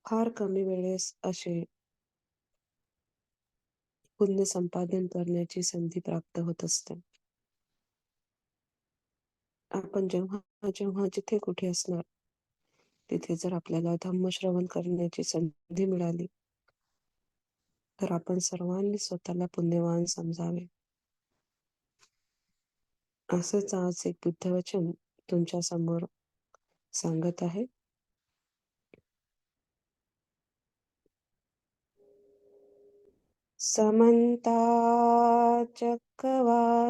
फार कमी वेळेस असे पुण्य संपादन करण्याची संधी प्राप्त होत असते. आपण जेव्हा जिथे कुठे असणार, तिथे जर आपल्याला धम्मश्रवण करण्याची संधी मिळाली, तर आपण सर्वांनी स्वतःला पुण्यवान समजावे. असंच आज एक बुद्धवचन तुमच्या समोर सांगत आहे. समन्ता चक्रवालेषु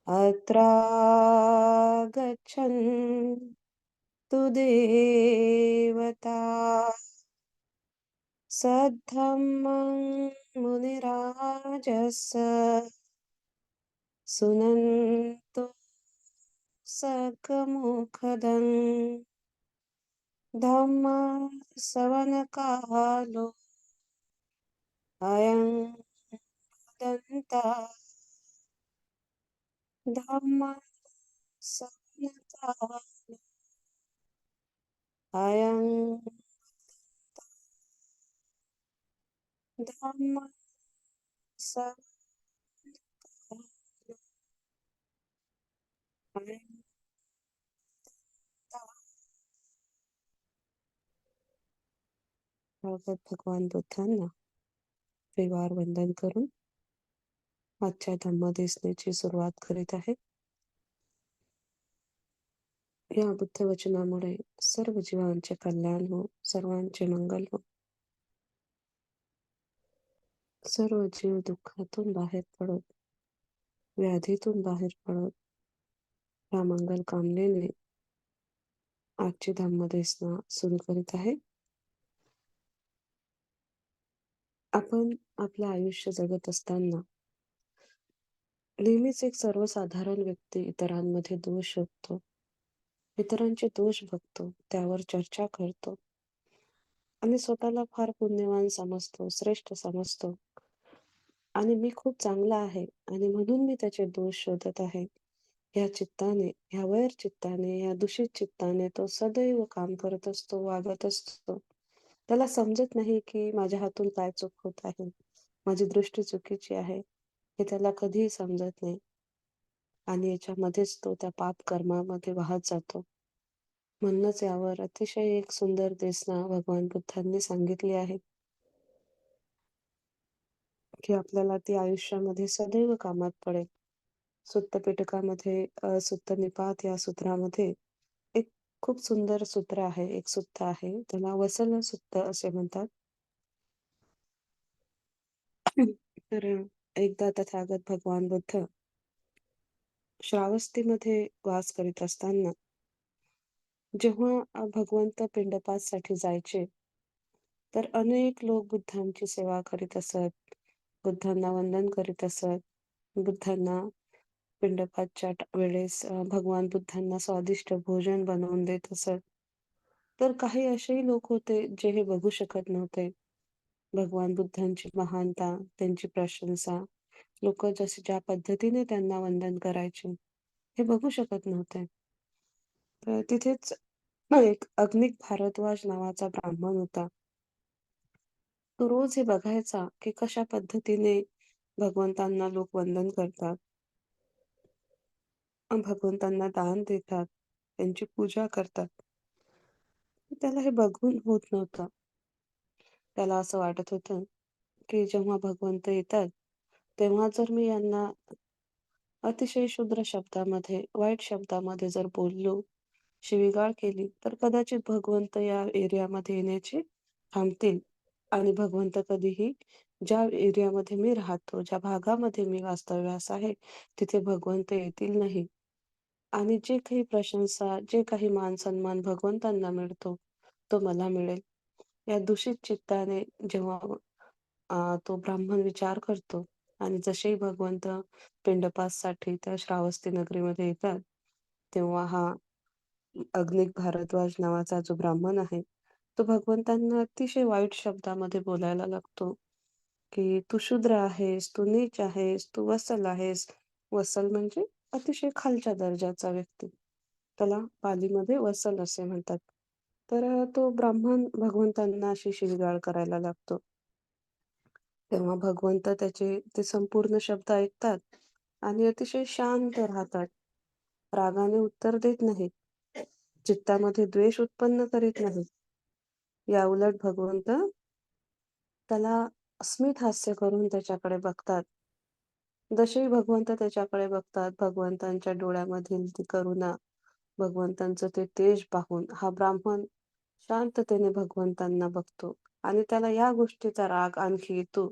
अत्रा गच्छन् तु देवता सद्धम्मं मुनिराजस्य सुनन्तु सकमुखदं धम्मश्रवणकालो अयं भदन्ता धम्मश्रवणकालो अयं धम्मश्रवणकालो अयं भगवान बुद्धांना त्रिवार वंदन करून आजच्या धम्मदेशनेची सुरुवात करीत आहे. या बुद्ध वचनामुळे सर्व जीवांचे कल्याण हो, सर्वांचे मंगल हो. सर्व जीव दुःखातून बाहेर पडत, व्याधीतून बाहेर पडत, या मंगल कामनेने आजची धम्मदेशना सुरू करीत आहे. आपण आपलं आयुष्य जगत असताना नेहमीच एक सर्वसाधारण व्यक्ती इतरांमध्ये दोष शोधतो, इतरांचे दोष बघतो, त्यावर चर्चा करतो आणि स्वतःला फार पुण्यवान समजतो, श्रेष्ठ समजतो आणि मी खूप चांगला आहे आणि म्हणून मी त्याचे दोष शोधत आहे. ह्या चित्ताने, ह्या वैर चित्ताने, ह्या दूषित चित्ताने तो सदैव काम करत असतो, वागत असतो. त्याला समजत नाही की माझ्या हातून काय चूक होत आहे, माझी दृष्टी चुकीची आहे, हे त्याला कधीही समजत नाही आणि याच्यामध्येच तो त्या पाप कर्मामध्ये वाहत जातो. म्हणूनच यावर अतिशय एक सुंदर देशना भगवान बुद्धांनी सांगितली आहे की आपल्याला ती आयुष्यामध्ये सदैव कामात पडेल. सुत्त पिटकामध्ये सुत्त निपात या सूत्रामध्ये एक खूप सुंदर सूत्र आहे, एक सुत्त आहे, त्याला वसल सुत्त असे म्हणतात. तर एकदा तथागत भगवान बुद्ध श्रावस्तीमध्ये वास करीत असताना जेव्हा भगवंत पिंडपातसाठी जायचे, तर अनेक लोक बुद्धांची सेवा करीत असत, बुद्धांना वंदन करीत असत, बुद्धांना पिंडपातच्या वेळेस भगवान बुद्धांना स्वादिष्ट भोजन बनवून देत असत. तर काही असेही लोक होते जे हे बघू शकत नव्हते. भगवान बुद्धांची महानता, त्यांची प्रशंसा, लोक जसे ज्या पद्धतीने त्यांना वंदन करायचे, हे बघू शकत नव्हते. तर तिथेच एक अग्निक भारद्वाज नावाचा ब्राह्मण होता. तो रोज हे बघायचा की कशा पद्धतीने भगवंतांना लोक वंदन करतात, भगवंतांना दान देतात, त्यांची पूजा करतात. त्याला हे बघून होत नव्हतं. त्याला असं वाटत होतं की जेव्हा भगवंत येतात, तेव्हा जर मी यांना अतिशय क्षुद्र शब्दामध्ये, वाईट शब्दामध्ये जर बोललो, शिवीगाळ केली, तर कदाचित भगवंत या एरियामध्ये येण्याचे थांबतील आणि भगवंत कधीही ज्या एरियामध्ये मी राहतो, ज्या भागामध्ये मी वास्तव्यास आहे, तिथे भगवंत येतील नाही. आणि जे काही प्रशंसा, जे काही मान-सन्मान भगवंतांना मिळतो, तो मला मिळेल. या दूषित चित्ताने जेव्हा तो ब्राह्मण विचार करतो आणि जसेही भगवंत पिंडपातसाठी त्या श्रावस्ती नगरीमध्ये येतात, तेव्हा हा अग्निक भारद्वाज नावाचा जो ब्राह्मण आहे, तो भगवंतांना अतिशय वाईट शब्दामध्ये बोलायला लागतो, की "तू शूद्र आहेस, तू नीच आहेस, तू वत्सल आहेस." वत्सल म्हणजे अतिशय खालच्या दर्जाचा व्यक्ती. त्याला पालीमध्ये वत्सल असे म्हणतात. तर तो ब्राह्मण भगवंतांना अशी शिवीगाळ करायला लागतो. तेव्हा भगवंत त्याचे ते संपूर्ण शब्द ऐकतात आणि अतिशय शांत राहतात. रागाने उत्तर देत नाहीत. चित्तामध्ये द्वेष उत्पन्न करीत नाहीत. याउलट भगवंत त्याला स्मित हास्य करून त्याच्याकडे बघतात. जसेही भगवंत त्याच्याकडे बघतात, भगवंतांच्या डोळ्यामधील ती करुणा, भगवंतांचं ते तेज पाहून हा ब्राह्मण शांततेने भगवंतांना बघतो आणि त्याला या गोष्टीचा राग आणखी येतो,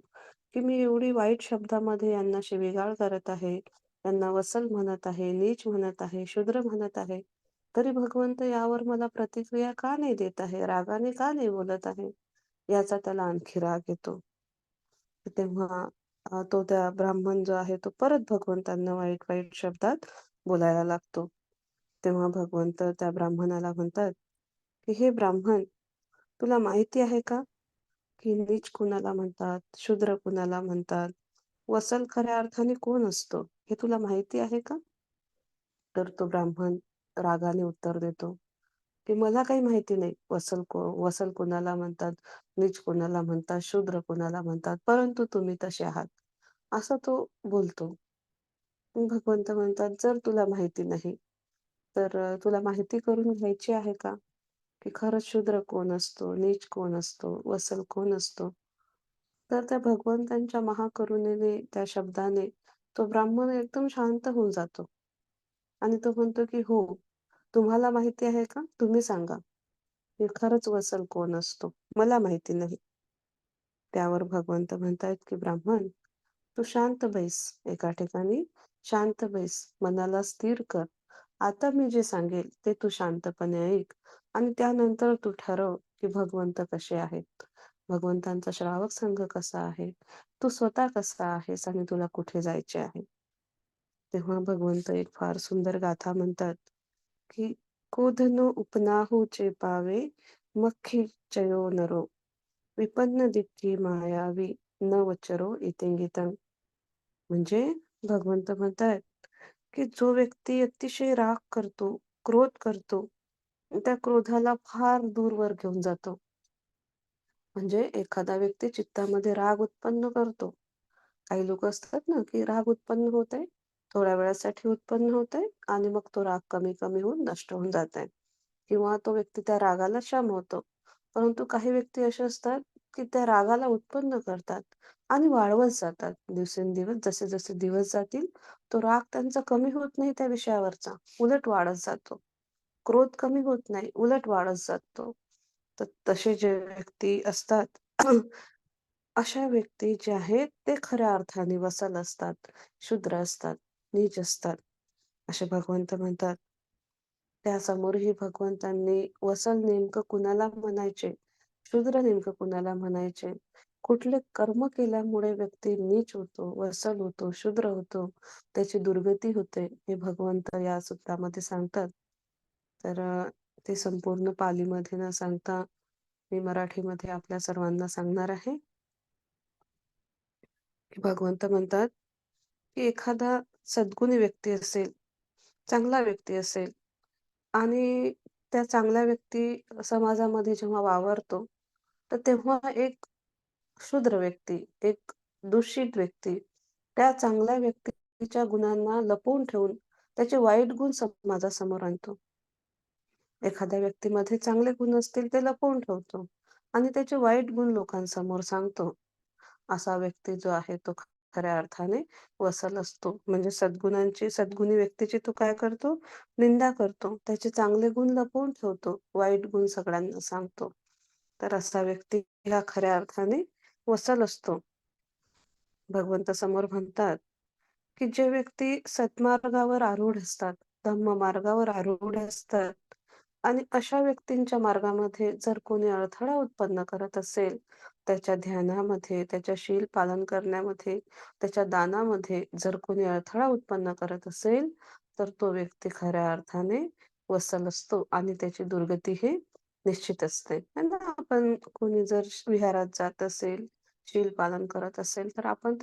की मी एवढी वाईट शब्दामध्ये यांना शिवीगाळ करत आहे, यांना वसल म्हणत आहे, नीच म्हणत आहे, शूद्र म्हणत आहे. तरी भगवंत यावर मला प्रतिक्रिया का नाही देत आहे? रागाने का नाही बोलत आहे? याचा त्याला आणखी राग येतो. तेव्हा तो त्या ब्राह्मण जो आहे तो परत भगवंतांना वाईट-वाईट शब्दात बोलायला लागतो. तेव्हा भगवंत त्या ब्राह्मणाला म्हणतात, की "हे ब्राह्मण, तुला माहिती आहे का, की नीच कुणाला म्हणतात, शूद्र कुणाला म्हणतात, वसल खऱ्या अर्थाने कोण असतो, हे तुला माहिती आहे का?" तर तो ब्राह्मण रागाने उत्तर देतो, की "मला काही माहिती नाही, वसल कुणाला म्हणतात, नीच कुणाला म्हणतात, शूद्र कुणाला म्हणतात, परंतु तुम्ही तसे आहात." असा तो बोलतो. मग भगवंत म्हणतात, "जर तुला माहिती नाही, तर तुला माहिती करून घ्यायची आहे का, की खरंच शूद्र कोण असतो, नीच कोण असतो, वसल कोण असतो?" तर त्या भगवंतांच्या महाकरुणेने, त्या शब्दाने तो ब्राह्मण एकदम शांत होऊन जातो आणि तो म्हणतो, की "हो, तुम्हाला माहिती आहे का? तुम्ही सांगा, की खरंच वसल कोण असतो? मला माहिती नाही." त्यावर भगवंत म्हणतायत, की "ब्राह्मण, तू शांत बैस. एका ठिकाणी शांत बैस. मनाला स्थिर कर. आता मी जे सांगेल ते तू शांतपणे ऐक आणि त्यानंतर तू ठरव, की भगवंत कसे आहेत. भगवंतांचा श्रावक संघ कसा आहे. तू स्वतः कसा आहेस आणि तुला कुठे जायचे आहे." तेव्हा भगवंत एक फार सुंदर गाथा म्हणतात, की "कोधनो उपनाहू चेपावे, मख्खी चयो नरो. विपन्न दिक्की मायावी, न वचरो इतिंगितं." म्हणजे भगवंत म्हणतायत, की जो व्यक्ती अतिशय राग करतो, क्रोध करतो, त्या क्रोधाला फार दूरवर घेऊन जातो. म्हणजे एखादा व्यक्ती चित्तामध्ये राग उत्पन्न करतो. काही लोक असतात ना, की राग उत्पन्न होतंय, थोड्या वेळासाठी उत्पन्न होतंय आणि मग तो राग कमी-कमी होऊन नष्ट होऊन जातंय. किंवा तो व्यक्ती त्या रागाला शमवतो. परंतु काही व्यक्ती असे असतात, की त्या रागाला उत्पन्न करतात आणि वाढवत जातात. दिवसेंदिवस जसे-जसे दिवस जातील, तो राग त्यांचा कमी होत नाही त्या विषयावरचा, उलट वाढत जातो. क्रोध कमी होत नाही, उलट वाढत जातो. तर तसे जे व्यक्ती असतात, अशा व्यक्ती जे आहेत, ते खऱ्या अर्थाने वसल असतात, शूद्र असतात, नीच असतात, असे भगवंत म्हणतात. त्यासमोरही भगवंतांनी वसल नेमकं कुणाला म्हणायचे, शूद्र नेमकं कुणाला म्हणायचे, कुठले कर्म केल्यामुळे व्यक्ती नीच होतो, वसल होतो, शूद्र होतो, त्याची दुर्गती होते, हे भगवंत या सूक्तामध्ये सांगतात. तर ते संपूर्ण पालीमध्ये न सांगता मी मराठीमध्ये आपल्या सर्वांना सांगणार आहे, की भगवंत म्हणतात, की एखादा सद्गुणी व्यक्ती असेल, चांगला व्यक्ती असेल आणि त्या चांगल्या व्यक्ती समाजामध्ये जेव्हा वावरतो, तर तेव्हा एक क्षुद्र व्यक्ती, एक दूषित व्यक्ती, त्या चांगल्या व्यक्तीच्या गुणांना लपवून ठेवून त्याचे वाईट गुण समाजासमोर आणतो. एखाद्या व्यक्तीमध्ये चांगले गुण असतील ते लपवून ठेवतो आणि त्याचे वाईट गुण लोकांसमोर सांगतो. असा व्यक्ती जो आहे तो खऱ्या अर्थाने वसल असतो. म्हणजे सद्गुणी व्यक्तीची तो काय करतो? निंदा करतो. त्याचे चांगले गुण लपवून ठेवतो. वाईट गुण सगळ्यांना सांगतो. तर असा व्यक्ती हा खऱ्या अर्थाने वसल असतो. भगवंत समोर म्हणतात, की जे व्यक्ती सन्मार्गावर आरूढ असतात, धम्म मार्गावर आरूढ असतात आणि अशा व्यक्तींच्या मार्गामध्ये जर कोणी अडथळा उत्पन्न करत असेल, त्याच्या ध्यानामध्ये, त्याच्या शील पालन करण्यामध्ये, त्याच्या दानामध्ये जर कोणी अडथळा उत्पन्न करत असेल, तर तो व्यक्ती खऱ्या अर्थाने वसल असतो आणि त्याची दुर्गती ही निश्चित असते. आहे ना? आपण कोणी जर विहारात जात असेल, शील पालन करत असेल, तर आपण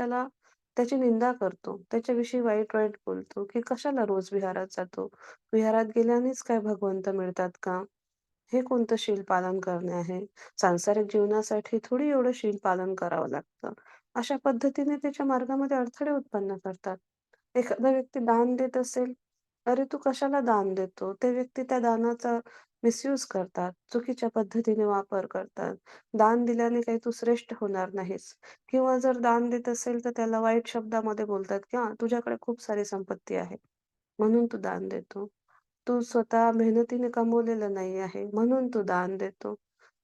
त्याची निंदा करतो. त्याच्याविषयी वाईट-वाईट बोलतो, की कशाला रोज विहारात जातो? विहारात गेल्यानेच काय भगवंत मिळतात का? हे कोणतं शील पालन करणे आहे? सांसारिक जीवनासाठी थोडी एवढं शील पालन करावं लागतं. अशा पद्धतीने त्याच्या मार्गामध्ये अडथळे उत्पन्न करतात. एखादा व्यक्ती दान देत असेल, "अरे, तू कशाला दान देतो?" ते व्यक्ती त्या दानाचा मिसयूज करतात, चुकीच्या पद्धतीने वापर करतात. दान दिल्याने काही तू श्रेष्ठ होणार नाहीस किंवा जर दान देत असेल, तर त्याला वाईट शब्दामध्ये बोलतात, की "हां, तुझ्याकडे खूप सारी संपत्ती आहे, म्हणून तू दान देतो." तू स्वतः मेहनतीने कमवलेलं नाही आहे, म्हणून तू दान देतो.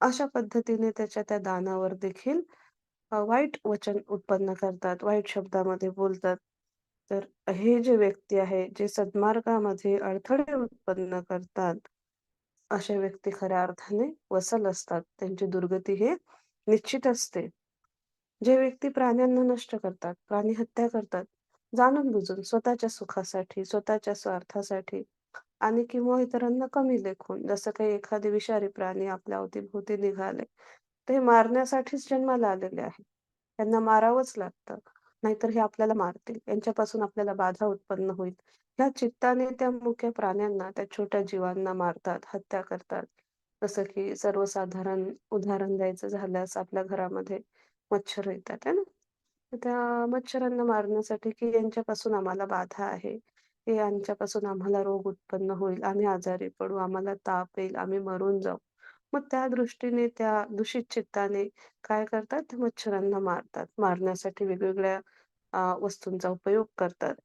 अशा पद्धतीने त्याच्या त्या दानावर देखील वाईट वचन उत्पन्न करतात, वाईट शब्दामध्ये बोलतात. तर हे जे व्यक्ती आहे, जे सन्मार्गामध्ये अडथळे उत्पन्न करतात, अशा व्यक्ती खऱ्या अर्थाने वसल असतात. त्यांची दुर्गती हे निश्चित असते. जे व्यक्ती प्राण्यांना नष्ट करतात, प्राणीहत्या करतात, जाणून-बुजून स्वतःच्या सुखासाठी, स्वतःच्या स्वार्थासाठी आणि किंवा इतरांना कमी लेखून, जसं काही एखादे विषारी प्राणी आपल्या अवतीभोवती निघाले, ते मारण्यासाठीच जन्माला आलेले आहेत. त्यांना मारावंच लागतं. नाहीतर हे आपल्याला मारतील. यांच्यापासून आपल्याला बाधा उत्पन्न होईल. ह्या चित्ताने त्या मुक्या प्राण्यांना, त्या छोट्या जीवांना मारतात, हत्या करतात. जसं की सर्वसाधारण उदाहरण द्यायचं झाल्यास आपल्या घरामध्ये मच्छर येतात, आहे ना? तर त्या मच्छरांना मारण्यासाठी की यांच्यापासून आम्हाला बाधा आहे, हे यांच्यापासून आम्हाला रोग उत्पन्न होईल, आम्ही आजारी पडू, आम्हाला ताप येईल, आम्ही मरून जाऊ. मग त्या दृष्टीने त्या दूषित चित्ताने काय करतात, त्या मच्छरांना मारतात. मारण्यासाठी वेगवेगळ्या वस्तूंचा उपयोग करतात.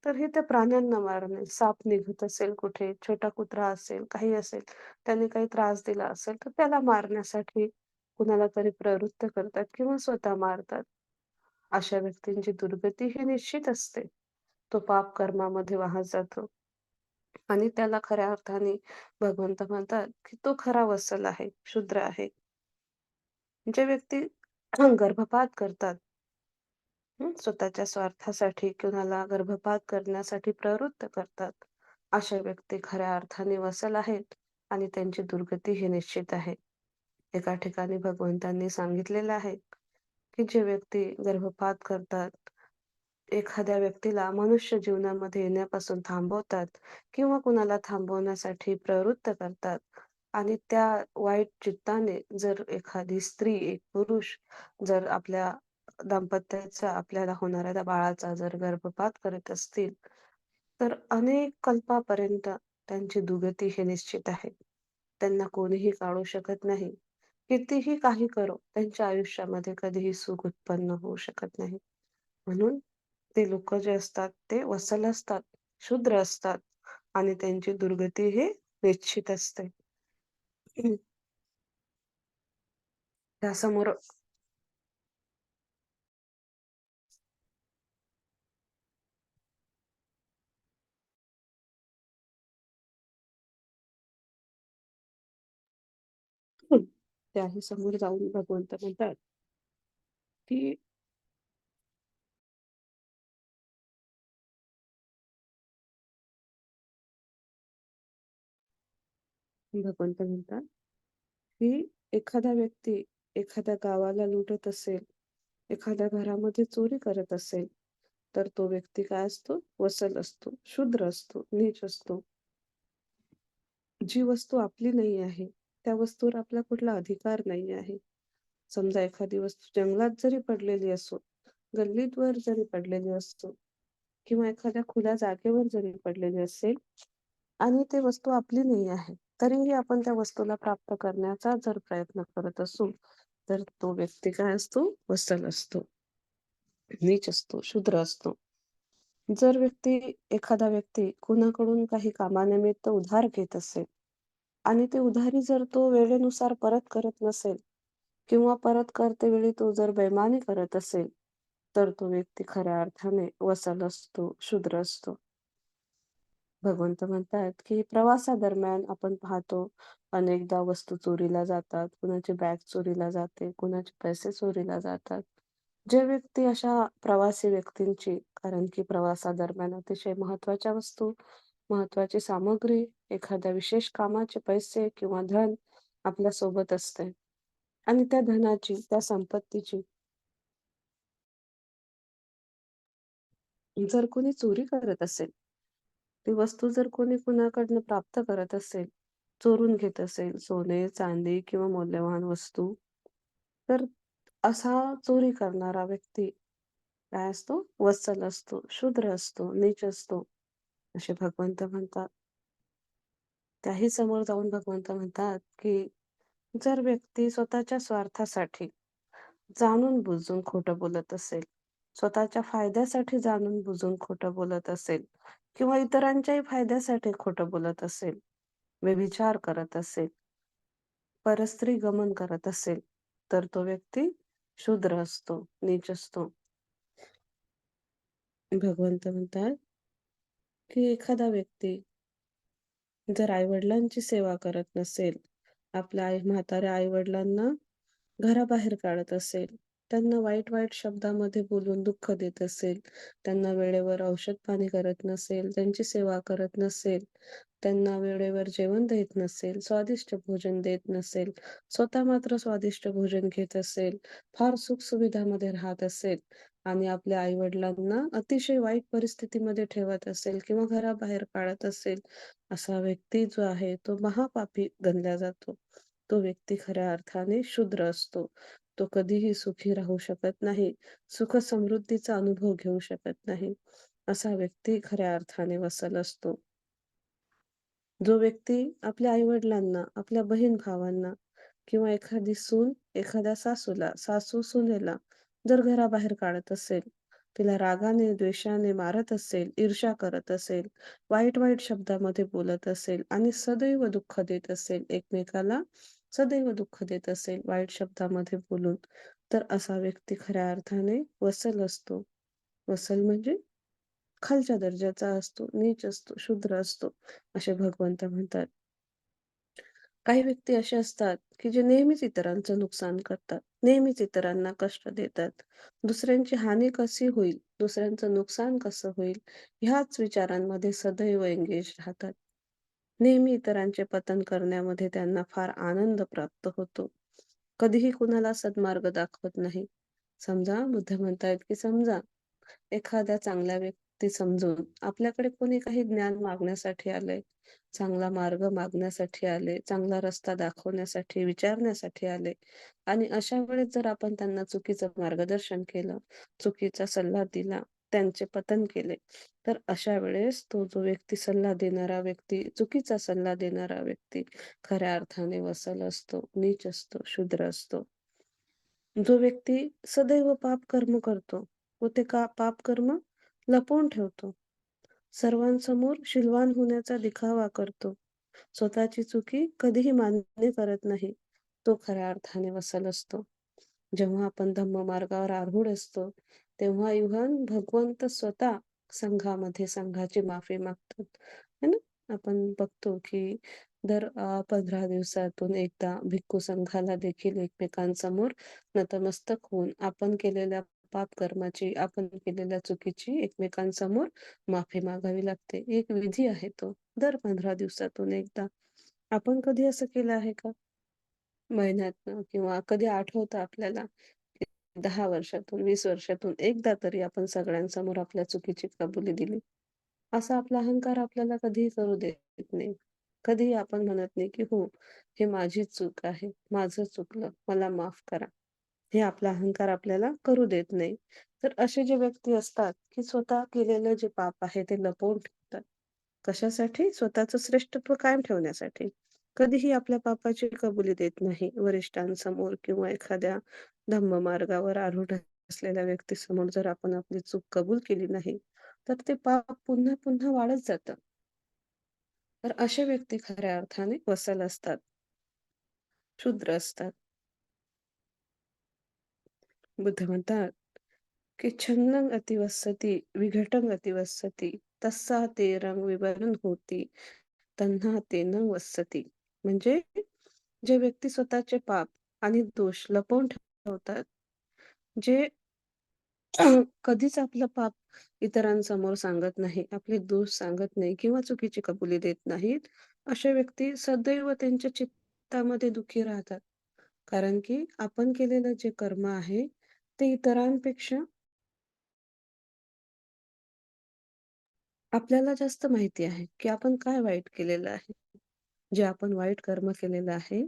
तर हे त्या प्राण्यांना मारणे, साप निघत असेल कुठे, छोटा कुत्रा असेल, काही असेल, त्याने काही त्रास दिला असेल, तर त्याला मारण्यासाठी कुणाला तरी प्रवृत्त करतात किंवा स्वतः मारतात. अशा व्यक्तींची दुर्गती ही निश्चित असते. तो पाप कर्मामध्ये वाहत जातो आणि त्याला खऱ्या अर्थाने भगवंत म्हणतात, की तो खरा वत्सल आहे, शूद्र आहे. जे व्यक्ती गर्भपात करतात, स्वतःच्या स्वार्थासाठी कुणाला गर्भपात करण्यासाठी प्रवृत्त करतात. अशा व्यक्ती खऱ्या अर्थाने वसल आहेत आणि त्यांची दुर्गती ही निश्चित आहे. एका ठिकाणी भगवंतांनी सांगितलेलं आहे, की जे व्यक्ती गर्भपात करतात, एखाद्या व्यक्तीला मनुष्य जीवनामध्ये येण्यापासून थांबवतात किंवा कुणाला थांबवण्यासाठी प्रवृत्त करतात आणि त्या वाईट चित्ताने जर एखादी स्त्री, एक पुरुष जर आपल्या दाम्पत्याचा, आपल्याला होणाऱ्या त्या बाळाचा जर गर्भपात करत असतील, तर अनेक कल्पापर्यंत त्यांची दुर्गती हे निश्चित आहे. त्यांना कोणीही काढू शकत नाही. कितीही काही करो, त्यांच्या आयुष्यामध्ये कधीही सुख उत्पन्न होऊ शकत नाही. म्हणून ते लोकं जे असतात ते वसल असतात, शूद्र असतात आणि त्यांची दुर्गती हे निश्चित असते. त्यासमोर त्याही समोर जाऊन भगवंत म्हणतात, की भगवंत म्हणतात, की एखादा व्यक्ती एखाद्या गावाला लुटत असेल, एखाद्या घरामध्ये चोरी करत असेल, तर तो व्यक्ती काय असतो? वसल असतो, शूद्र असतो, नीच असतो. जी वस्तू आपली नाही आहे, त्या वस्तूवर आपला कुठला अधिकार नाही आहे. समजा एखादी वस्तू जंगलात जरी पडलेली असो, गल्लीत जरी पडलेली असो किंवा एखाद्या खुल्या जागेवर जरी पडलेली असेल आणि ती वस्तू आपली नाही आहे, तरीही आपण त्या वस्तूला प्राप्त करण्याचा जर प्रयत्न करत असू, तर तो व्यक्ती काय असतो? वत्सल असतो, नीच असतो, शूद्र असतो. एखादा व्यक्ती कुणाकडून काही कामानिमित्त उधार घेत असेल आणि ते उधारी जर तो वेळेनुसार परत करत नसेल किंवा परत करतेवेळी तो जर बेईमानी करत असेल, तर तो व्यक्ती खऱ्या अर्थाने वसल असतो, शूद्र असतो. भगवंत म्हणतात, की प्रवासादरम्यान आपण पाहतो अनेकदा वस्तू चोरीला जातात, कुणाची बॅग चोरीला जाते, कुणाचे पैसे चोरीला जातात. जे व्यक्ती अशा प्रवासी व्यक्तींची कारण की प्रवासादरम्यान अतिशय महत्त्वाच्या वस्तू, महत्त्वाची सामग्री, एखाद्या विशेष कामाचे पैसे किंवा धन आपल्या सोबत असते आणि त्या धनाची, त्या संपत्तीची जर कोणी चोरी करत असेल, ती वस्तू जर कोणी कुणाकडनं प्राप्त करत असेल, चोरून घेत असेल सोने, चांदी किंवा मौल्यवान वस्तू, तर असा चोरी करणारा व्यक्ती काय असतो? वत्सल असतो, शूद्र असतो, नीच असतो, असे भगवंत म्हणतात. त्याही समोर जाऊन भगवंत म्हणतात, की जर व्यक्ती स्वतःच्या स्वार्थासाठी जाणून-बुजून खोटं बोलत असेल, स्वतःच्या फायद्यासाठी जाणून-बुजून खोटं बोलत असेल किंवा इतरांच्याही फायद्यासाठी खोटं बोलत असेल, व्यभिचार करत असेल, परस्त्री गमन करत असेल, तर तो व्यक्ती शूद्र असतो, नीच असतो. भगवंत म्हणतात, की एखादा व्यक्ती जर आई-वडिलांची सेवा करत नसेल, आपल्या म्हाताऱ्या आई-वडिलांना घराबाहेर काढत असेल, त्यांना वाईट-वाईट शब्दामध्ये बोलून दुःख देत असेल, त्यांना वेळेवर औषध-पाणी करत नसेल, त्यांची सेवा करत नसेल, त्यांना वेळेवर जेवण देत नसेल, स्वादिष्ट भोजन देत नसेल, स्वतः मात्र स्वादिष्ट भोजन घेत असेल, फार सुख-सुविधामध्ये राहत असेल आणि आपल्या आई-वडिलांना अतिशय वाईट परिस्थितीमध्ये ठेवत असेल किंवा घराबाहेर काढत असेल, असा व्यक्ती जो आहे तो महापापी गणला जातो. तो व्यक्ती खऱ्या अर्थाने शूद्र असतो. तो कधीही सुखी राहू शकत नाही. सुख-समृद्धीचा अनुभव घेऊ शकत नाही. असा व्यक्ती खऱ्या अर्थाने वत्सल असतो. जो व्यक्ती आपल्या आई-वडिलांना, आपल्या बहीण-भावांना किंवा एखादी सून एखाद्या सासूला, सासू सुनेला जर घराबाहेर काढत असेल, तिला रागाने, द्वेषाने मारत असेल, ईर्ष्या करत असेल, वाईट-वाईट शब्दामध्ये बोलत असेल आणि सदैव दुःख देत असेल, एकमेकाला सदैव दुःख देत असेल वाईट शब्दामध्ये बोलून, तर असा व्यक्ती खऱ्या अर्थाने वत्सल असतो. वत्सल म्हणजे खालच्या दर्जाचा असतो, नीच असतो, शूद्र असतो, असे भगवंत म्हणतात. काही व्यक्ती असे असतात, की जे नेहमीच इतरांचं नुकसान करतात, नेहमीच इतरांना कष्ट देतात. दुसऱ्यांची हानी कशी होईल, दुसऱ्यांचं नुकसान कसं होईल, ह्याच विचारांमध्ये सदैव एंगेज राहतात. नेहमी इतरांचे पतन करण्यामध्ये त्यांना फार आनंद प्राप्त होतो. कधीही कुणाला सन्मार्ग दाखवत नाही. समजा बुद्ध म्हणतायत, की समजा एखाद्या चांगल्या व्यक्ती समजून आपल्याकडे कोणी काही ज्ञान मागण्यासाठी आलंय, चांगला मार्ग मागण्यासाठी आले, चांगला रस्ता दाखवण्यासाठी, विचारण्यासाठी आले आणि अशा वेळेस जर आपण त्यांना चुकीचं मार्गदर्शन केलं, चुकीचा सल्ला दिला, त्यांचे पतन केले, तर अशा वेळेस तो जो व्यक्ती सल्ला देणारा व्यक्ती, चुकीचा सल्ला देणारा व्यक्ती खऱ्या अर्थाने वत्सल असतो, नीच असतो, शूद्र असतो. जो व्यक्ती सदैव पाप कर्म करतो व ते का पाप कर्म लपवून ठेवतो. सर्वांसमोर शीलवान होण्याचा दिखावा करतो. स्वतःची चुकी कधीही मान्य करत नाही. तो खऱ्या अर्थाने वत्सल असतो. जेव्हा आपण धम्ममार्गावर आरूढ असतो, तेव्हा इव्हन भगवंत स्वतः संघामध्ये संघाची माफी मागतात. है ना? आपण बघतो की दर 15 दिवसातून एकदा भिक्खू संघाला देखील एकमेकांसमोर नतमस्तक होऊन आपण केलेल्या पापकर्माची, आपण केलेल्या चुकीची एकमेकांसमोर माफी मागावी लागते. एक विधी आहे तो. दर 15 दिवसातून एकदा. आपण कधी असं केलं आहे का? महिन्यातनं किंवा कधी आठवतं आपल्याला, की 10 वर्षातून, 20 वर्षातून एकदा तरी आपण सगळ्यांसमोर आपल्या चुकीची कबुली दिली. असा आपला अहंकार आपल्याला कधीही करू देत नाही. कधीही आपण म्हणत नाही, की "हो, हे माझी चूक आहे. माझं चुकलं. मला माफ करा." हे आपला अहंकार आपल्याला करू देत नाही. तर असे जे व्यक्ती असतात, की स्वतः केलेलं जे पाप आहे ते लपवून ठेवतात. कशासाठी? स्वतःचं श्रेष्ठत्व कायम ठेवण्यासाठी. कधीही आपल्या पापाची कबुली देत नाही वरिष्ठांसमोर किंवा एखाद्या धम्ममार्गावर आरूढ असलेल्या व्यक्तीसमोर जर आपण आपली चूक कबूल केली नाही, तर ते पाप पुन्हा-पुन्हा वाढत जातं. तर असे व्यक्ती खऱ्या अर्थाने वत्सल असतात, शूद्र असतात. बुद्ध म्हणतात, की "छन्नं अतिवसती, विघटं अतिवसती, तस्सा ते रंग विवरण होती, तन्हा ते न वसती." म्हणजे जे व्यक्ती स्वतःचे पाप आणि दोष लपवून ठेवतात, जे कधीच आपलं पाप इतरांसमोर सांगत नाही, आपले दोष सांगत नाही किंवा चुकीची कबुली देत नाहीत, अशा व्यक्ती सदैव त्यांच्या चित्तामध्ये दुःखी राहतात. कारण की आपण केलेलं जे कर्म आहे, ते इतरांपेक्षा आपल्याला जास्त माहिती आहे, की आपण काय वाईट केलेलं आहे. जे आपण वाईट कर्म केलेलं आहे,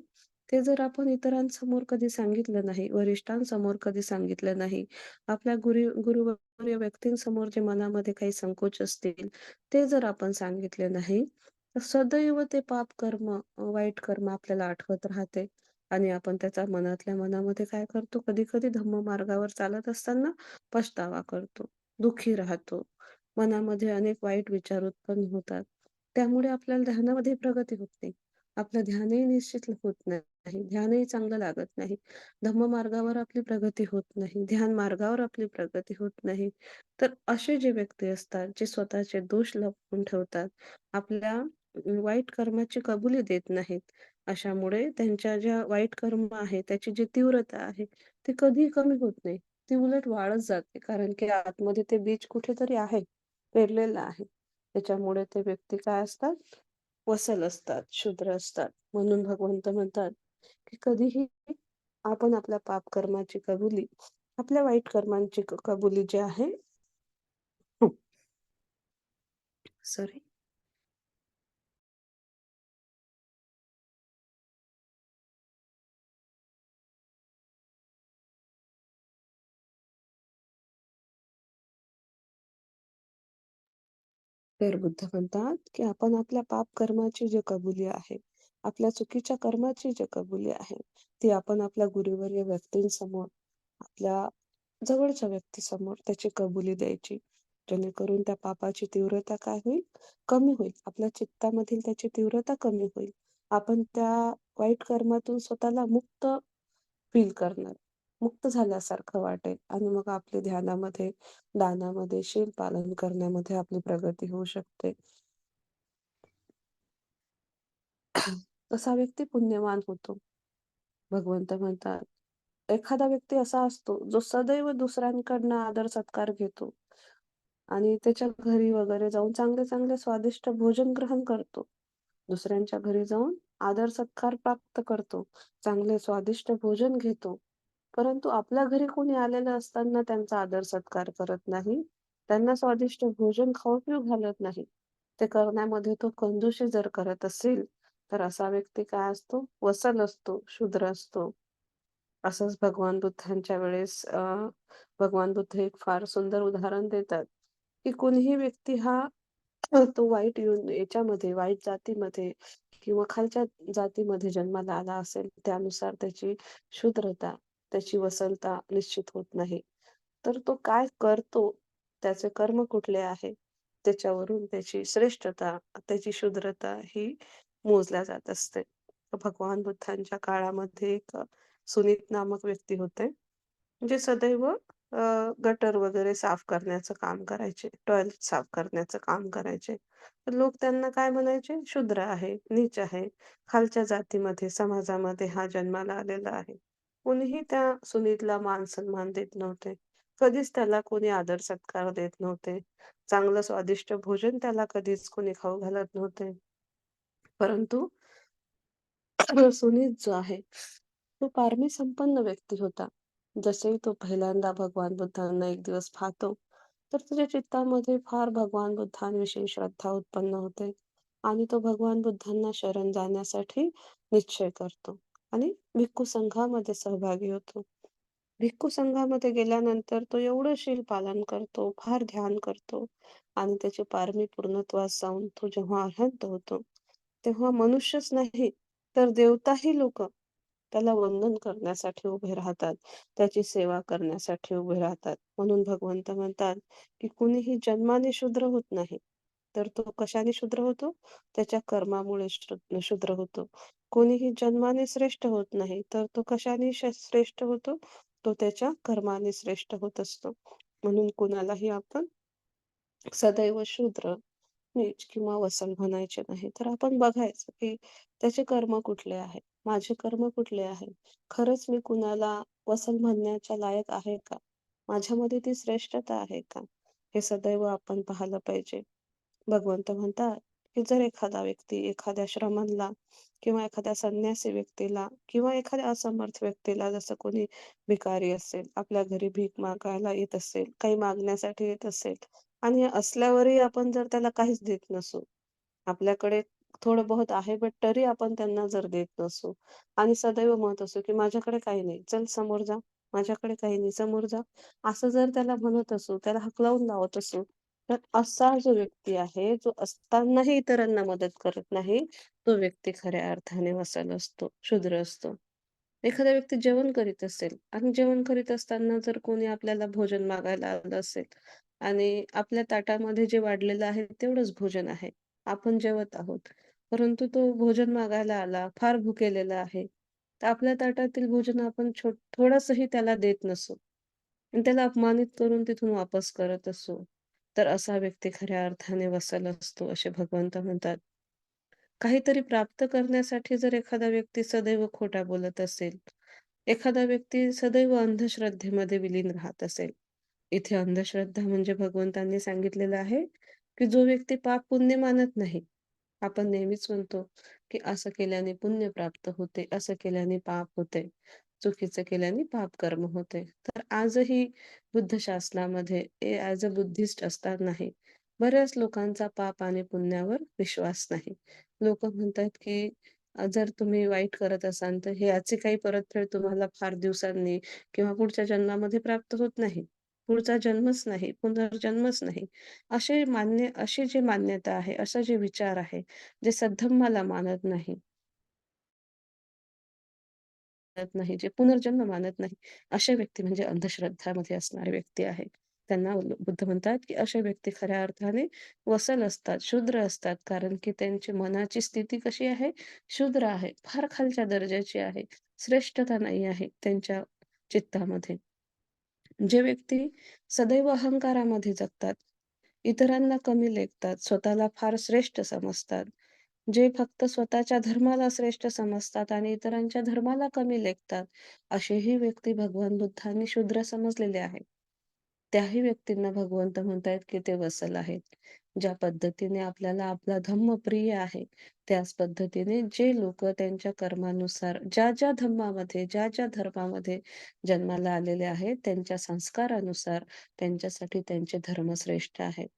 ते जर आपण इतरांसमोर कधी सांगितलं नाही, वरिष्ठांसमोर कधी सांगितलं नाही, आपल्या गुरुवर्य व्यक्तींसमोर जे मनामध्ये काही संकोच असतील, ते जर आपण सांगितले नाही, तर सदैव ते पाप कर्म, वाईट कर्म आपल्याला आठवत राहते आणि आपण त्याचा मनातल्या मनामध्ये काय करतो, कधी-कधी धम्ममार्गावर चालत असताना पछतावा करतो, दुःखी राहतो. मनामध्ये अनेक वाईट विचार उत्पन्न होतात. त्यामुळे आपल्याला ध्यानामध्ये प्रगती होत नाही. आपलं ध्यानही निश्चित होत नाही. ध्यानही चांगलं लागत नाही. धम्ममार्गावर आपली प्रगती होत नाही. ध्यान मार्गावर आपली प्रगती होत नाही. तर असे जे व्यक्ती असतात, जे स्वतःचे दोष लपवून ठेवतात, आपल्या वाईट कर्माची कबुली देत नाहीत. अशामुळे त्यांच्या ज्या वाईट कर्म आहे, त्याची जी तीव्रता आहे, ती कधीही कमी होत नाही. ती उलट वाढत जाते. कारण की आतमध्ये ते बीज कुठेतरी आहे, पेरलेलं आहे. त्याच्यामुळे ते व्यक्ती काय असतात, वसल असतात, शूद्र असतात. म्हणून भगवंत म्हणतात, की कधीही आपण आपल्या पाप कर्माची कबुली, आपल्या वाईट कर्मांची कबुली जी आहे सॉरी. तर बुद्ध म्हणतात, की आपण आपल्या पाप कर्माची जी कबुली आहे, आपल्या चुकीच्या कर्माची जी कबुली आहे, ती आपण आपल्या गुरुवर्य व्यक्तींसमोर, आपल्या जवळच्या व्यक्तीसमोर त्याची कबुली द्यायची. जेणेकरून त्या पापाची तीव्रता काय होईल? कमी होईल. आपल्या चित्तामधील त्याची तीव्रता कमी होईल. आपण त्या वाईट कर्मातून स्वतःला मुक्त फील करणार. मुक्त झाल्यासारखं वाटेल आणि मग आपली ध्यानामध्ये, दानामध्ये, शील पालन करण्यामध्ये आपली प्रगती होऊ शकते. तसा व्यक्ती पुण्यवान होतो. भगवंत म्हणतात, एखादा व्यक्ती असा असतो, जो सदैव दुसऱ्यांकडनं आदर-सत्कार घेतो आणि त्याच्या घरी वगैरे जाऊन चांगले-चांगले स्वादिष्ट भोजन ग्रहण करतो. दुसऱ्यांच्या घरी जाऊन आदर-सत्कार प्राप्त करतो. चांगले स्वादिष्ट भोजन घेतो. परंतु आपल्या घरी कोणी आलेलं असताना त्यांचा आदर-सत्कार करत नाही. त्यांना स्वादिष्ट भोजन खाऊ-पिऊ घालत नाही. ते करण्यामध्ये तो कंजूसी जर करत असेल, तर असा व्यक्ती काय असतो? वसल असतो, शूद्र असतो. असंच भगवान बुद्धांच्या वेळेस भगवान बुद्ध एक फार सुंदर उदाहरण देतात, की कोणीही व्यक्ती हा तो वाईट याच्यामध्ये, वाईट जातीमध्ये किंवा खालच्या जातीमध्ये जन्माला आला असेल, त्यानुसार त्याची शूद्रता, त्याची वसलता निश्चित होत नाही. तर तो काय करतो, त्याचे कर्म कुठले आहे, त्याच्यावरून त्याची श्रेष्ठता, त्याची शूद्रता ही मोजल्या जात असते. तर भगवान बुद्धांच्या काळामध्ये एक सुनीत नामक व्यक्ती होते. जे सदैव गटर वगैरे साफ करण्याचं काम करायचे. टॉयलेट साफ करण्याचं काम करायचे. तर लोक त्यांना काय म्हणायचे? शूद्र आहे, नीच आहे, खालच्या जातीमध्ये, समाजामध्ये हा जन्माला आलेला आहे. कोणीही त्या सुनीतला मान-सन्मान देत नव्हते. कधीच त्याला कोणी आदर-सत्कार देत नव्हते. चांगलं स्वादिष्ट भोजन त्याला कधीच कोणी खाऊ घालत नव्हते. परंतु सुनीत जो आहे, तो पारमी संपन्न व्यक्ती होता. जसे तो पहिल्यांदा भगवान बुद्धांना एक दिवस पाहतो, तर त्याच्या चित्तामध्ये फार भगवान बुद्धांविषयी श्रद्धा उत्पन्न होते आणि तो भगवान बुद्धांना शरण जाण्यासाठी निश्चय करतो आणि भिक्खू संघामध्ये सहभागी होतो. भिक्खू संघामध्ये गेल्यानंतर तो एवढं शील पालन करतो, फार ध्यान करतो आणि त्याची पारमी पूर्णत्वास जाऊन तो जेव्हा अरहंत होतो, तेव्हा मनुष्यच नाही, तर देवताही लोकं त्याला वंदन करण्यासाठी उभे राहतात. त्याची सेवा करण्यासाठी उभे राहतात. म्हणून भगवंत म्हणतात, की कुणीही जन्माने शूद्र होत नाही. तर तो कशाने शूद्र होतो? त्याच्या कर्मामुळे शूद्र होतो. कोणीही जन्माने श्रेष्ठ होत नाही. तर तो कशाने श्रेष्ठ होतो? तो त्याच्या कर्माने श्रेष्ठ होत असतो. म्हणून कुणालाही आपण सदैव शूद्र, नीच किंवा वसन म्हणायचे नाही. तर आपण बघायचं, की त्याचे कर्म कुठले आहेत? माझे कर्म कुठले आहेत? खरंच मी कुणाला वसन म्हणण्याच्या लायक आहे का? माझ्यामध्ये ती श्रेष्ठता आहे का? हे सदैव आपण पाहिलं पाहिजे. भगवंत म्हणतात, की जर एखादा व्यक्ती एखाद्या श्रमणला किंवा एखाद्या संन्यासी व्यक्तीला किंवा एखाद्या असमर्थ व्यक्तीला जसं कोणी भिकारी असेल, आपल्या घरी भीक मागायला येत असेल, काही मागण्यासाठी येत असेल आणि असल्यावरही आपण जर त्याला काहीच देत नसू, आपल्याकडे थोडं बहुत आहे, बट तरी आपण त्यांना जर देत नसू आणि सदैव म्हणत असू, की "माझ्याकडे काही नाही. चल समोर जा. माझ्याकडे काही नाही. समोर जा." असं जर त्याला म्हणत असू, त्याला हाकलून लावत असू, तर असा जो व्यक्ती आहे, जो असतानाही इतरांना मदत करत नाही, तो व्यक्ती खऱ्या अर्थाने वसल असतो, शूद्र असतो. एखादा व्यक्ती जेवण करीत असेल आणि जेवण करीत असताना जर कोणी आपल्याला भोजन मागायला आलं असेल आणि आपल्या ताटामध्ये जे वाढलेलं आहे तेवढंच भोजन आहे. आपण जेवत आहोत. परंतु तो भोजन मागायला आला, फार भुकेलेला आहे. तर आपल्या ताटातील भोजन आपण थोडंसंही त्याला देत नसू आणि त्याला अपमानित करून तिथून वापस करत असू, तर असा व्यक्ती खऱ्या अर्थाने वसल असतो, असे भगवंत म्हणतात. काहीतरी प्राप्त करण्यासाठी जर एखादा व्यक्ती सदैव खोटा बोलत असेल, एखादा व्यक्ती सदैव अंधश्रद्धेमध्ये विलीन राहत असेल. इथे अंधश्रद्धा म्हणजे भगवंतांनी सांगितलेलं आहे, की जो व्यक्ती पाप-पुण्य मानत नाही. आपण नेहमीच म्हणतो, की असं केल्याने पुण्य प्राप्त होते, असं केल्याने पाप होते, चुकीचं केल्याने पाप कर्म होते. तर आजही बुद्ध शासनामध्ये ॲज अ बुद्धिस्ट असतानाही बऱ्याच लोकांचा पाप आणि पुण्यावर विश्वास नाही. लोकं म्हणतात, की जर तुम्ही वाईट करत असाल, तर याची काही परतफेड तुम्हाला फार दिवसांनी किंवा पुढच्या जन्मामध्ये प्राप्त होत नाही. पुढचा जन्मच नाही, पुनर्जन्मच नाही. अशी जी मान्यता आहे, असा जे विचार आहे, जे सद्धम्माला मानत नाही मानत नाही, जे पुनर्जन्म मानत नाही, अशा व्यक्ती म्हणजे अंधश्रद्धामध्ये असणारे व्यक्ती आहे. त्यांना बुद्ध म्हणतात, की अशा व्यक्ती खऱ्या अर्थाने वसल असतात, शूद्र असतात. कारण की त्यांची मनाची स्थिती कशी आहे? शूद्र आहे. फार खालच्या दर्जाची आहे. श्रेष्ठता नाही आहे त्यांच्या चित्तामध्ये. जे व्यक्ती सदैव अहंकारामध्ये जगतात, इतरांना कमी लेखतात, स्वतःला फार श्रेष्ठ समजतात. जे फक्त स्वतःच्या धर्माला श्रेष्ठ समजतात आणि इतरांच्या धर्माला कमी लेखतात, असेही व्यक्ती भगवान बुद्धांनी शूद्र समजलेले आहेत. त्याही व्यक्तींना भगवंत म्हणतायत, की ते वसल आहेत. ज्या पद्धतीने आपल्याला आपला धम्म प्रिय आहे, त्याच पद्धतीने जे लोकं त्यांच्या कर्मानुसार ज्या-ज्या धम्मामध्ये, ज्या-ज्या धर्मामध्ये जन्माला आलेले आहेत, त्यांच्या संस्कारानुसार त्यांच्यासाठी त्यांचे धर्म श्रेष्ठ आहेत.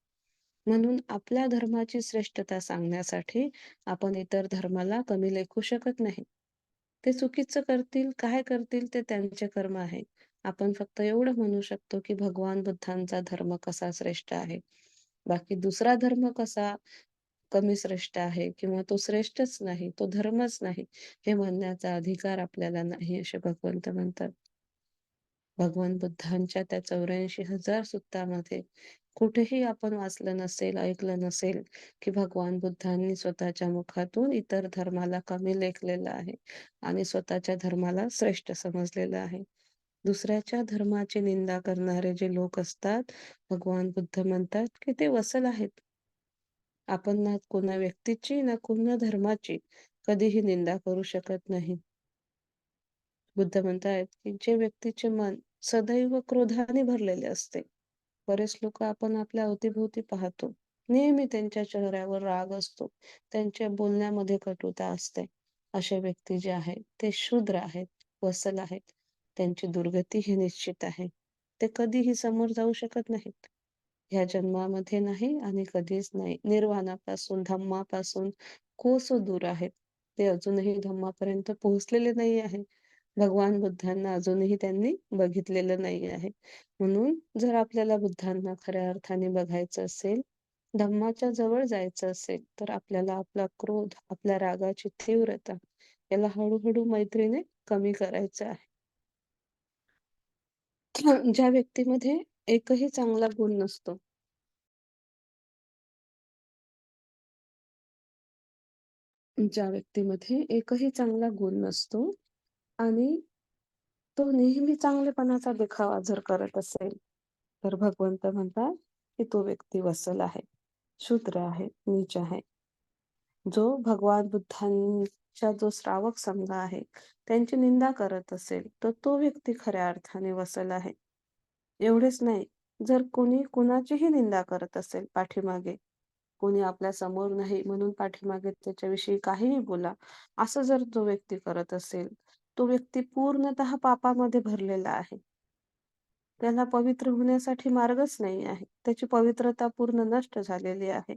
म्हणून आपल्या धर्माची श्रेष्ठता सांगण्यासाठी आपण इतर धर्माला कमी लेखू शकत नाही. ते चुकीचं करतील, काय करतील ते त्यांचे कर्म आहे. आपण फक्त एवढं म्हणू शकतो, की भगवान बुद्धांचा धर्म कसा श्रेष्ठ आहे. बाकी दुसरा धर्म कसा कमी श्रेष्ठ आहे किंवा तो श्रेष्ठच नाही, तो धर्मच नाही, हे म्हणण्याचा अधिकार आपल्याला नाही, असे भगवंत म्हणतात. भगवान बुद्धांच्या त्या 84,000 सुत्तामध्ये कुठेही आपण वाचलं नसेल, ऐकलं नसेल, की भगवान बुद्धांनी स्वतःच्या मुखातून इतर धर्माला कमी लेखलेलं आहे आणि स्वतःच्या धर्माला श्रेष्ठ समजलेलं आहे. दुसऱ्याच्या धर्माची निंदा करणारे जे लोक असतात, भगवान बुद्ध म्हणतात, की ते वसल आहेत. आपण ना कोणा व्यक्तीची, ना कोणा धर्माची कधीही निंदा करू शकत नाही. बुद्ध म्हणतायत, की जे व्यक्तीचे मन सदैव क्रोधाने भरलेले असते. बरेच लोकं आपण आपल्या अवतीभोवती पाहतो. नेहमी त्यांच्या चेहऱ्यावर राग असतो. त्यांच्या बोलण्यामध्ये कटुता असते. असे व्यक्ती जे आहेत, ते शूद्र आहेत, वसल आहेत. त्यांची दुर्गती ही निश्चित आहे. ते कधीही समोर जाऊ शकत नाहीत. ह्या जन्मामध्ये नाही आणि कधीच नाही. निर्वाणापासून, धम्मापासून कोसो दूर आहेत. ते अजूनही धम्मापर्यंत पोहोचलेले नाही आहे. भगवान बुद्धांना अजूनही त्यांनी बघितलेलं नाही आहे. म्हणून जर आपल्याला बुद्धांना खऱ्या अर्थाने बघायचं असेल, धम्माच्या जवळ जायचं असेल, तर आपल्याला आपला क्रोध, आपल्या रागाची तीव्रता याला हळू मैत्रीने कमी करायचं आहे. ज्या व्यक्तीमध्ये एकही चांगला गुण नसतो, ज्या व्यक्तीमध्ये एकही चांगला गुण नसतो आणि तो नेहमी चांगलेपणाचा देखावा जर करत असेल, तर भगवंत म्हणतात, की तो व्यक्ती वसल आहे, शूद्र आहे, नीच आहे. जो भगवान बुद्धांचा जो श्रावक संघ आहे, त्यांची निंदा करत असेल, तर तो व्यक्ती खऱ्या अर्थाने वसल आहे. एवढेच नाही, जर कोणी कुणाचीही निंदा करत असेल पाठीमागे, कोणी आपल्या समोर नाही म्हणून पाठीमागे त्याच्याविषयी काहीही बोला, असं जर तो व्यक्ती करत असेल, तो व्यक्ती पूर्णतः पापामध्ये भरलेला आहे. त्याला पवित्र होण्यासाठी मार्गच नाही आहे. त्याची पवित्रता पूर्ण नष्ट झालेली आहे.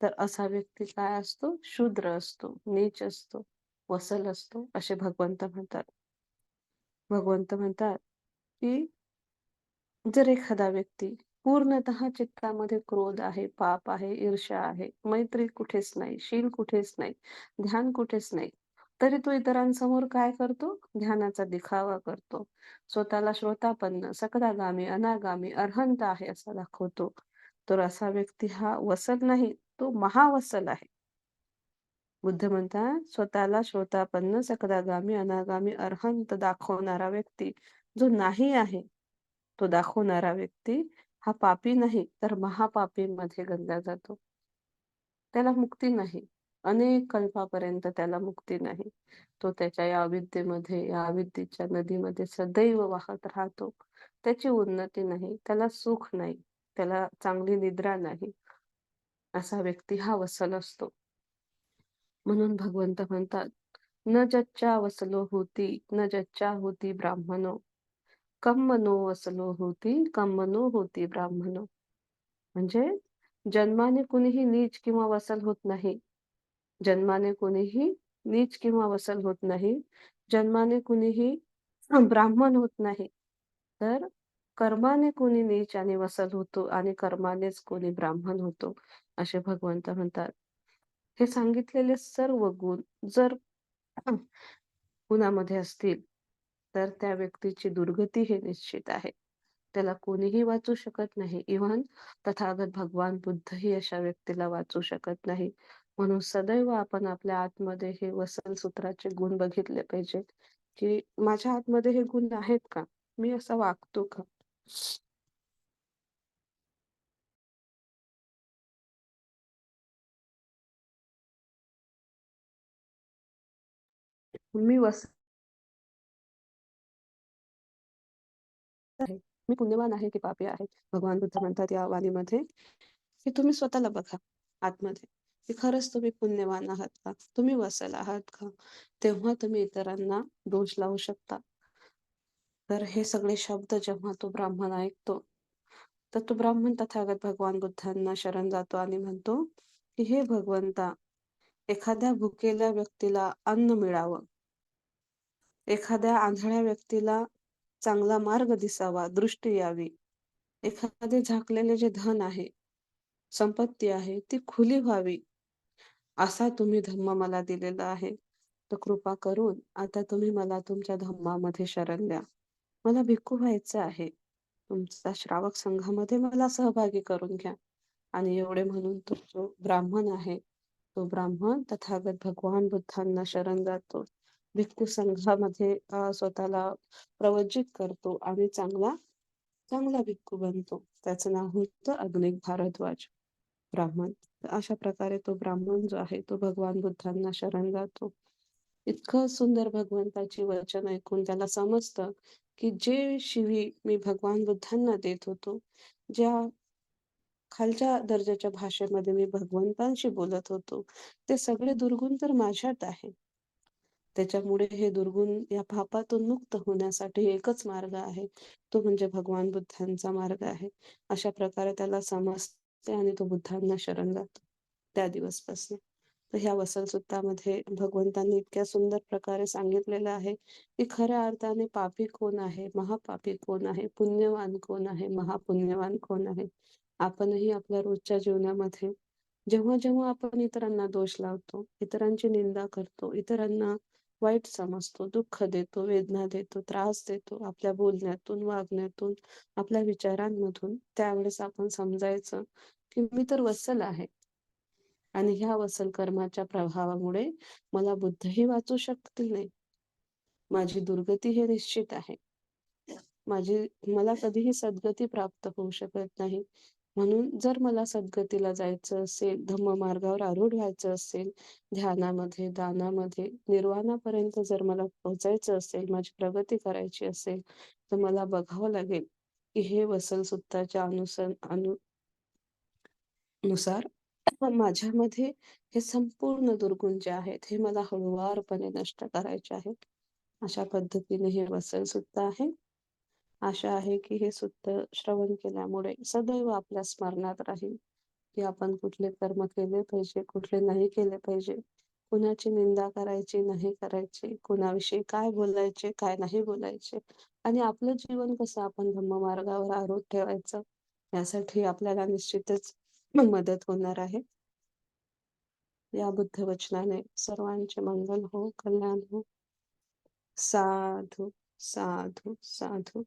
तर असा व्यक्ती काय असतो? शूद्र असतो, नीच असतो, वसल असतो, असे भगवंत म्हणतात. भगवंत म्हणतात, की जर एखादा व्यक्ती पूर्णतः चित्तामध्ये क्रोध आहे, पाप आहे, ईर्ष्या आहे, मैत्री कुठेच नाही, शील कुठेच नाही, ध्यान कुठेच नाही, तरी तो इतरांसमोर काय करतो? ध्यानाचा दिखावा करतो. स्वतःला श्रोतापन्न, सकदागामी, अनागामी, अरहंत आहे असा दाखवतो. तर असा व्यक्ती हा वसल नाही, तो महावसल आहे. बुद्ध म्हणतात, स्वतःला श्रोतापन्न, सकदागामी, अनागामी, अरहंत दाखवणारा व्यक्ती जो नाही आहे, तो दाखवणारा व्यक्ती हा पापी नाही, तर महापापीमध्ये गणला जातो. त्याला मुक्ती नाही. अनेक कल्पापर्यंत त्याला मुक्ती नाही. तो त्याच्या या अविद्येमध्ये, या अविद्येच्या नदीमध्ये सदैव वाहत राहतो. त्याची उन्नती नाही, त्याला सुख नाही, त्याला चांगली निद्रा नाही. असा व्यक्ती हा वसल असतो. म्हणून भगवंत म्हणतात, "न जच्चा वसलो होती, न जच्चा होती ब्राह्मणो, कम्मनो वसलो होती, कम्मनो होती ब्राह्मणो." म्हणजे जन्माने कुणीही नीच किंवा वसल होत नाही. जन्माने कुणीही नीच किंवा वसल होत नाही. जन्माने कुणीही ब्राह्मण होत नाही. तर कर्माने कोणी नीच आणि वसल होतो आणि कर्मानेच कोणी ब्राह्मण होतो, असे भगवंत म्हणतात. हे सांगितलेले सर्व गुण जर गुणामध्ये असतील, तर त्या व्यक्तीची दुर्गती हे निश्चित आहे. त्याला कोणीही वाचू शकत नाही. इव्हन तथागत भगवान बुद्धही अशा व्यक्तीला वाचू शकत नाही. म्हणून सदैव आपण आपल्या आतमध्ये हे वसन सूत्राचे गुण बघितले पाहिजेत, की माझ्या आतमध्ये हे गुण आहेत का? मी असा वागतो का? मी वसन आहे. मी पुण्यवान आहे की पापी आहे? भगवान बुद्ध म्हणतात या वाणीमध्ये, की तुम्ही स्वतःला बघा आतमध्ये, की खरंच तुम्ही पुण्यवान आहात का? तुम्ही वसल आहात का? तेव्हा तुम्ही इतरांना दोष लावू शकता. तर हे सगळे शब्द जेव्हा तो ब्राह्मण ऐकतो, तर तो ब्राह्मण तथागत भगवान बुद्धांना शरण जातो आणि म्हणतो, की "हे भगवंता, एखाद्या भुकेल्या व्यक्तीला अन्न मिळावं, एखाद्या आंधळ्या व्यक्तीला चांगला मार्ग दिसावा, दृष्टी यावी, एखादे झाकलेले जे धन आहे, संपत्ती आहे, ती खुली व्हावी, असा तुम्ही धम्म मला दिलेला आहे. तर कृपा करून आता तुम्ही मला तुमच्या धम्मामध्ये शरण द्या. मला भिक्खू व्हायचं आहे. तुमचा श्रावक संघामध्ये मला सहभागी करून घ्या." आणि एवढे म्हणून तो जो ब्राह्मण आहे, तो ब्राह्मण तथागत भगवान बुद्धांना शरण जातो. भिक्खू संघामध्ये स्वतःला प्रवज्जित करतो आणि चांगला चांगला भिक्खू बनतो. त्याचं नाव होतं अग्निक भारद्वाज ब्राह्मण. तर अशा प्रकारे तो ब्राह्मण जो आहे, तो भगवान बुद्धांना शरण जातो. इतकं सुंदर भगवंताची वचन ऐकून त्याला समजतं, की जे शिवी मी भगवान बुद्धांना देत होतो, ज्या खालच्या दर्जाच्या भाषेमध्ये मी भगवंतांशी बोलत होतो, ते सगळे दुर्गुण तर माझ्यात आहे. त्याच्यामुळे हे दुर्गुण या पापातून मुक्त होण्यासाठी एकच मार्ग आहे. तो म्हणजे भगवान बुद्धांचा मार्ग आहे. अशा प्रकारे त्याला समजते आणि तो बुद्धांना शरण जातो त्या दिवसपासून. तर ह्या वसल सूत्रामध्ये भगवंतांनी इतक्या सुंदर प्रकारे सांगितलेलं आहे, की खऱ्या अर्थाने पापी कोण आहे, महापापी कोण आहे, पुण्यवान कोण आहे, महापुण्यवान कोण आहे. आपणही आपल्या रोजच्या जीवनामध्ये जेव्हा-जेव्हा आपण इतरांना दोष लावतो, इतरांची निंदा करतो, इतरांना वाईट समजतो, दुःख देतो, वेदना देतो, त्रास देतो आपल्या बोलण्यातून, वागण्यातून, आपल्या विचारांमधून, त्यावेळेस आपण समजायचं, की मी तर वत्सल आहे आणि ह्या वत्सल कर्माच्या प्रभावामुळे मला बुद्धही वाचू शकतील नाही. माझी दुर्गती हे निश्चित आहे. माझी मला कधीही सद्गती प्राप्त होऊ शकत नाही. म्हणून जर मला सद्गतीला जायचं असेल, धम्ममार्गावर आरूढ व्हायचं असेल, ध्यानामध्ये, दानामध्ये, निर्वाणापर्यंत जर मला पोहोचायचं असेल, माझी प्रगती करायची असेल, तर मला बघावं लागेल, की हे वसन सूक्ताच्या नुसार माझ्यामध्ये हे संपूर्ण दुर्गुण जे आहेत, हे मला हळुवारपणे नष्ट करायचे आहेत. अशा पद्धतीने हे वसन सूक्त आहे. आशा आहे की हे सूत्र श्रवण केल्यामुळे सदैव आपल्या स्मरणात राहील की आपण कुठले कर्म केले पाहिजे, कुठले नाही केले पाहिजे. कुणाची निंदा करायची, नाही करायची. कुणाविषयी काय बोलायचे, काय नाही बोलायचे आणि आपलं जीवन कसं आपण धम्ममार्गावर आरूढ ठेवायचं, यासाठी आपल्याला निश्चितच मदत होणार आहे. या बुद्ध वचनाने सर्वांचे मंगल हो, कल्याण हो. साधू, साधू, साधू.